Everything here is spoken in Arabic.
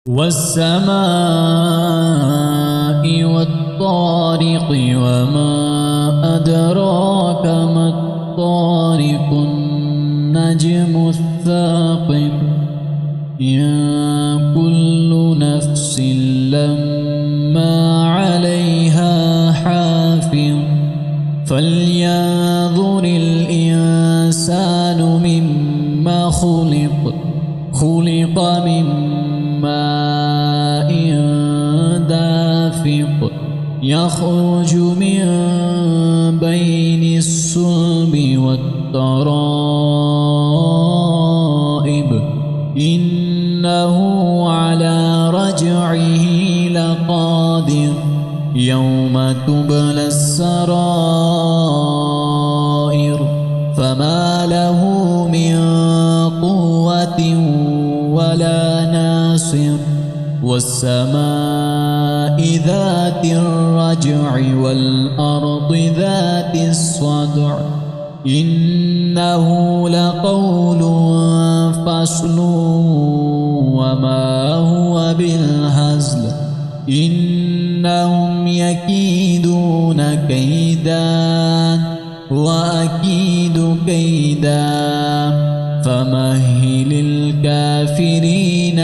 والسماء والطارق وما أدراك ما الطارق النجم الثاقب إن كل نفس لما عليها حافظ فلينظر الإنسان مما خلق من ماء دافق يخرج من بين الصلب والترائب إنه على رجعه لقادر يوم تبلى السرائر فما له من قوة ولا ناصر والسماء ذات الرجع والأرض ذات الصدع إنه لقول فصل وما هو بالهزل إنهم يكيدون كيدا وأكيد كيدا فمهل الكافرين